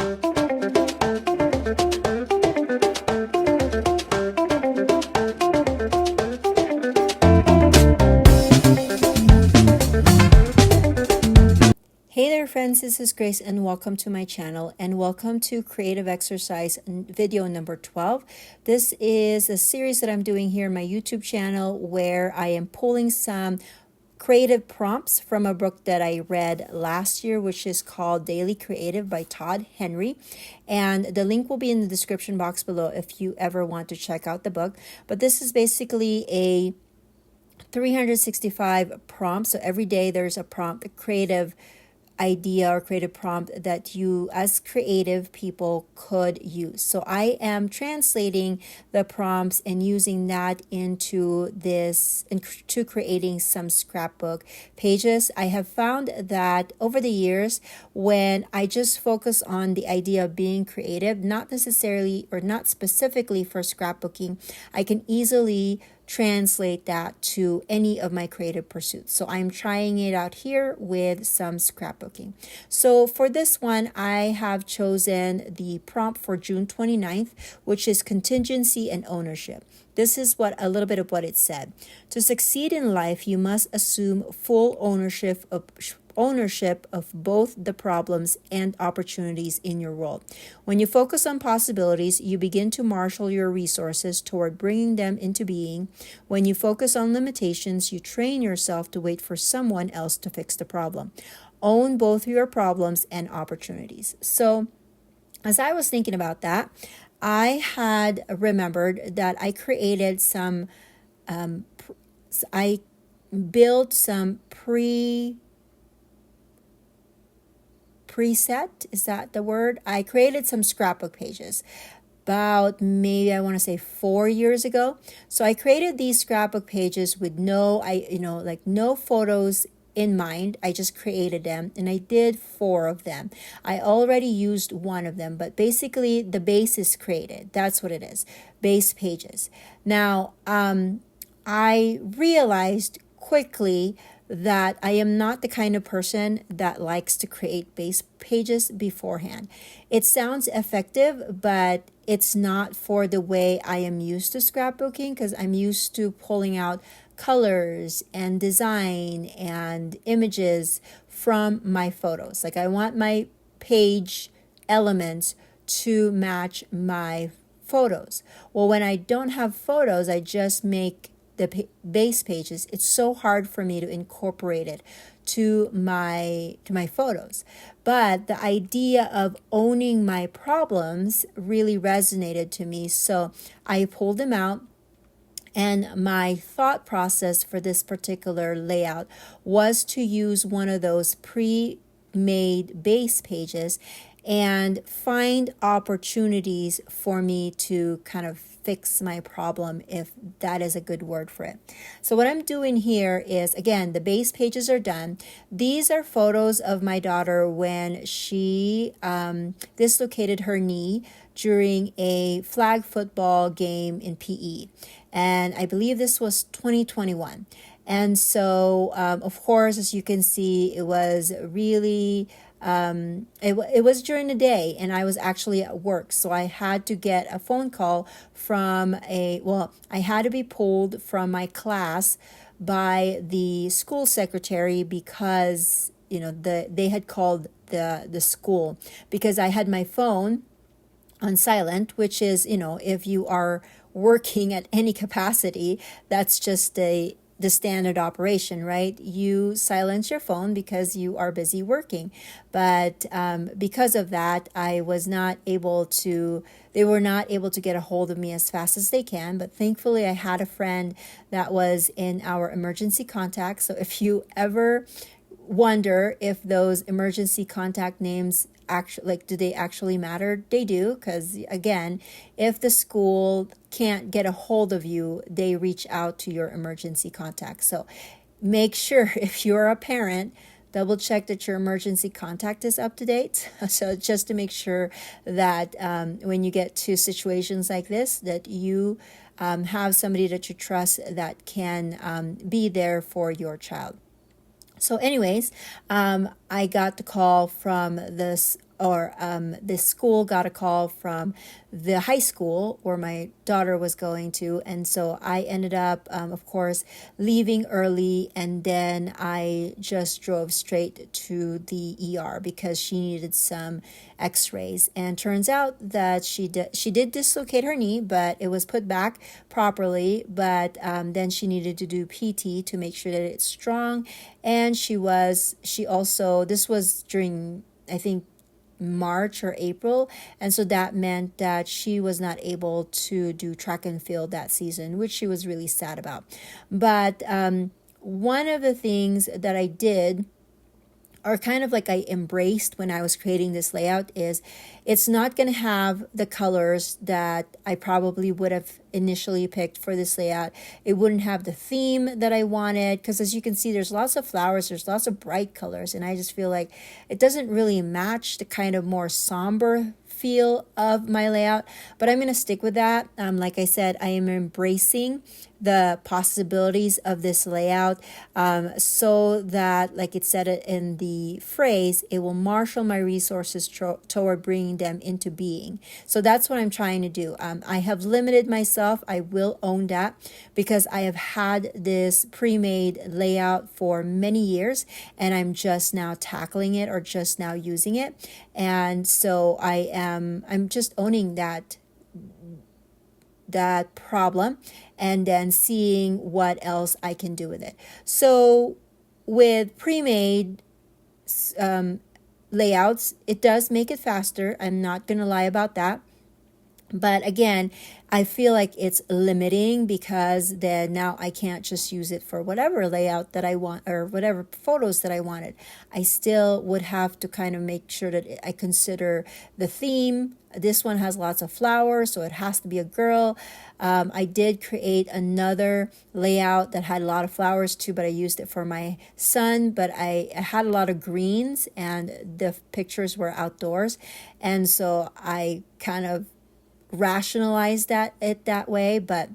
Hey there friends, this is Grace and welcome to my channel and welcome to Creative Exercise video number 12. This is a series that I'm doing here on my YouTube channel where I am pulling some creative prompts from a book that I read last year, which is called Daily Creative by Todd Henry. And the link will be in the description box below if you ever want to check out the book. But this is basically a 365 prompts. So every day there's a prompt, a creative idea or creative prompt that you as creative people could use. So I am translating the prompts and using that into creating some scrapbook pages. I have found that over the years, when I just focus on the idea of being creative, not necessarily or not specifically for scrapbooking, I can easily translate that to any of my creative pursuits. So I'm trying it out here with some scrapbooking. So for this one, I have chosen the prompt for June 29th, which is contingency and ownership. This is a little bit of what it said. To succeed in life, you must assume full ownership of both the problems and opportunities in your world. When you focus on possibilities, you begin to marshal your resources toward bringing them into being. When you focus on limitations, you train yourself to wait for someone else to fix the problem. Own both your problems and opportunities. So, as I was thinking about that, I had remembered that I created I built some preset, is that the word? I created some scrapbook pages about maybe I want to say 4 years ago. So I created these scrapbook pages with no photos in mind. I just created them and I did 4 of them. I already used one of them, but basically the base is created. That's what it is, base pages. Now, I realized quickly that I am not the kind of person that likes to create base pages beforehand. It sounds effective, but it's not for the way I am used to scrapbooking, because I'm used to pulling out colors and design and images from my photos. Like I want my page elements to match my photos. Well, when I don't have photos, I just make the base pages. It's so hard for me to incorporate it to my photos. But the idea of owning my problems really resonated to me, so I pulled them out. And my thought process for this particular layout was to use one of those pre-made base pages and find opportunities for me to kind of fix my problem, if that is a good word for it. So what I'm doing here is, again, the base pages are done. These are photos of my daughter when she dislocated her knee during a flag football game in PE. And I believe this was 2021. And so, of course, as you can see, it was really it was during the day and I was actually at work. So I had to get a phone call from I had to be pulled from my class by the school secretary because, they had called the school because I had my phone on silent, which is, if you are working at any capacity, that's just the standard operation, right? You silence your phone because you are busy working. But because of that, they were not able to get a hold of me as fast as they can. But thankfully, I had a friend that was in our emergency contact. So if you ever wonder if those emergency contact names do they actually matter? They do, because again, if the school can't get a hold of you, they reach out to your emergency contact. So make sure, if you're a parent, double check that your emergency contact is up to date. So just to make sure that when you get to situations like this, that you have somebody that you trust that can be there for your child. So anyways, I got the call from this this school got a call from the high school where my daughter was going to. And so I ended up, of course, leaving early. And then I just drove straight to the ER because she needed some x-rays. And turns out that she did dislocate her knee, but it was put back properly. But then she needed to do PT to make sure that it's strong. And she also, this was during, I think, March or April, and so that meant that she was not able to do track and field that season, which she was really sad about. But one of the things that I did, or kind of like I embraced when I was creating this layout, is it's not going to have the colors that I probably would have initially picked for this layout. It wouldn't have the theme that I wanted, because as you can see, there's lots of flowers, there's lots of bright colors, and I just feel like it doesn't really match the kind of more somber feel of my layout. But I'm going to stick with that. Like I said, I am embracing the possibilities of this layout, so that, like it said in the phrase, it will marshal my resources toward bringing them into being. So that's what I'm trying to do. I have limited myself. I will own that, because I have had this pre-made layout for many years, and I'm just now tackling it, or just now using it. And so I'm just owning that problem, and then seeing what else I can do with it. So with pre-made layouts, it does make it faster. I'm not going to lie about that. But again, I feel like it's limiting, because then now I can't just use it for whatever layout that I want, or whatever photos that I wanted. I still would have to kind of make sure that I consider the theme. This one has lots of flowers, so it has to be a girl. I did create another layout that had a lot of flowers too, but I used it for my son. But I had a lot of greens, and the pictures were outdoors. And so I kind of rationalize it that way. But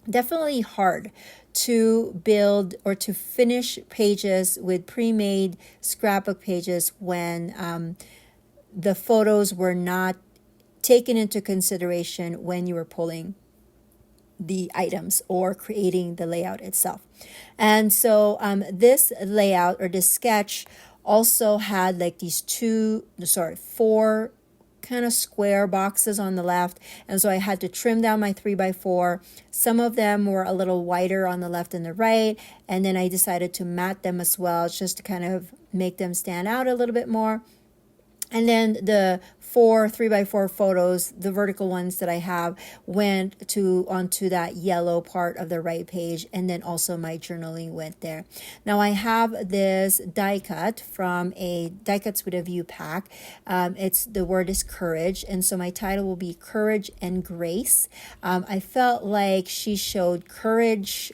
definitely hard to build or to finish pages with pre-made scrapbook pages when the photos were not taken into consideration when you were pulling the items or creating the layout itself. And so this layout, or this sketch, also had like four kind of square boxes on the left, and so I had to trim down my 3x4. Some of them were a little wider on the left and the right, and then I decided to mat them as well, just to kind of make them stand out a little bit more. And then the 3x4 photos, the vertical ones that I have, went onto that yellow part of the right page, and then also my journaling went there. Now I have this die cut from a Die Cuts with a View pack. The word is courage, and so my title will be Courage and Grace. I felt like she showed courage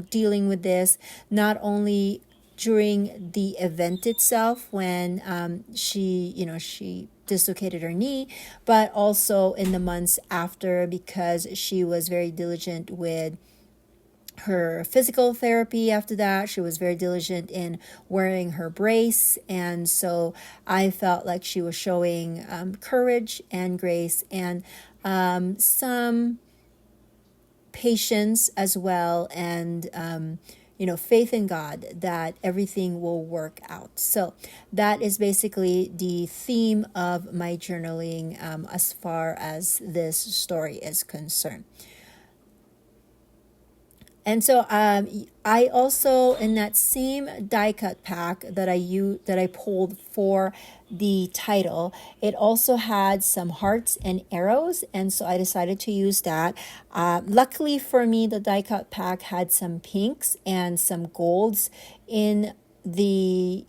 dealing with this, not only during the event itself when she dislocated her knee, but also in the months after, because she was very diligent with her physical therapy. After that, she was very diligent in wearing her brace, and so I felt like she was showing courage and grace, and some patience as well, and faith in God that everything will work out. So that is basically the theme of my journaling as far as this story is concerned. And so I also, in that same die cut pack that I pulled for the title, it also had some hearts and arrows, and so I decided to use that. Luckily for me, the die cut pack had some pinks and some golds in the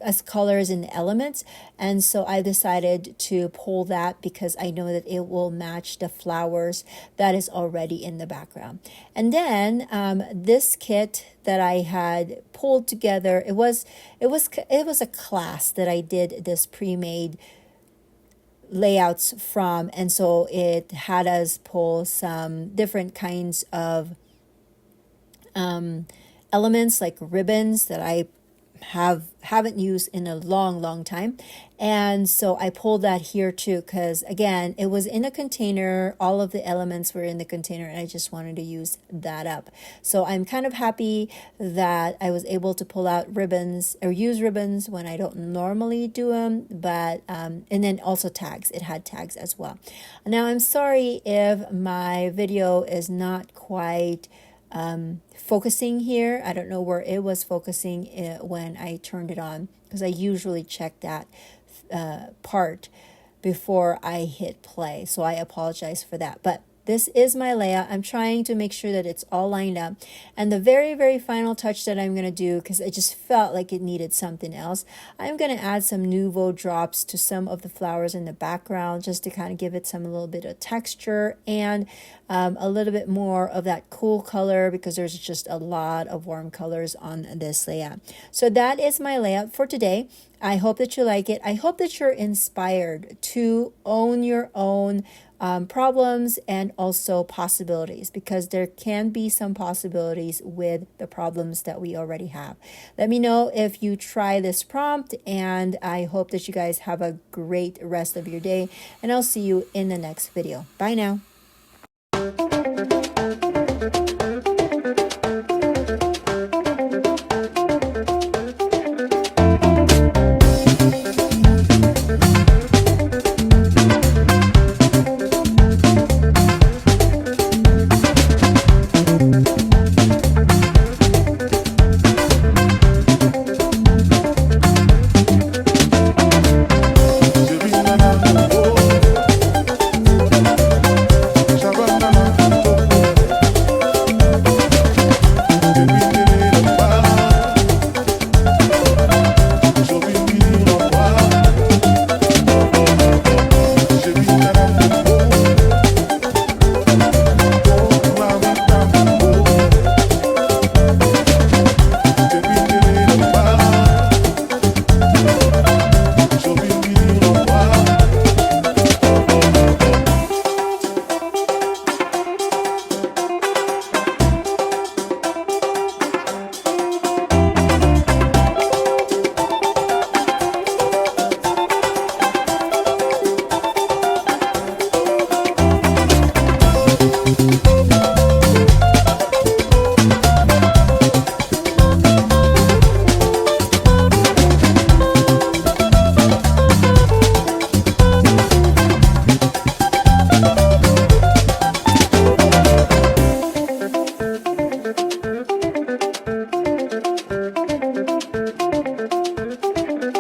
as colors and elements, and so I decided to pull that because I know that it will match the flowers that is already in the background. And then this kit that I had pulled together, it was a class that I did this pre-made layouts from, and so it had us pull some different kinds of elements like ribbons that I haven't used in a long time. And so I pulled that here too, because again, it was in a container, all of the elements were in the container, and I just wanted to use that up. So I'm kind of happy that I was able to pull out ribbons or use ribbons when I don't normally do them, but and then also tags. It had tags as well. Now I'm sorry if my video is not quite focusing here. I don't know where it was focusing when I turned it on, because I usually check that part before I hit play. So I apologize for that. But this is my layout. I'm trying to make sure that it's all lined up. And the very final touch that I'm going to do, because I just felt like it needed something else, I'm going to add some Nouveau drops to some of the flowers in the background, just to kind of give it some a little bit of texture and a little bit more of that cool color, because there's just a lot of warm colors on this layout. So that is my layout for today. I hope that you like it. I hope that you're inspired to own your own problems and also possibilities, because there can be some possibilities with the problems that we already have. Let me know if you try this prompt, and I hope that you guys have a great rest of your day, and I'll see you in the next video. Bye now.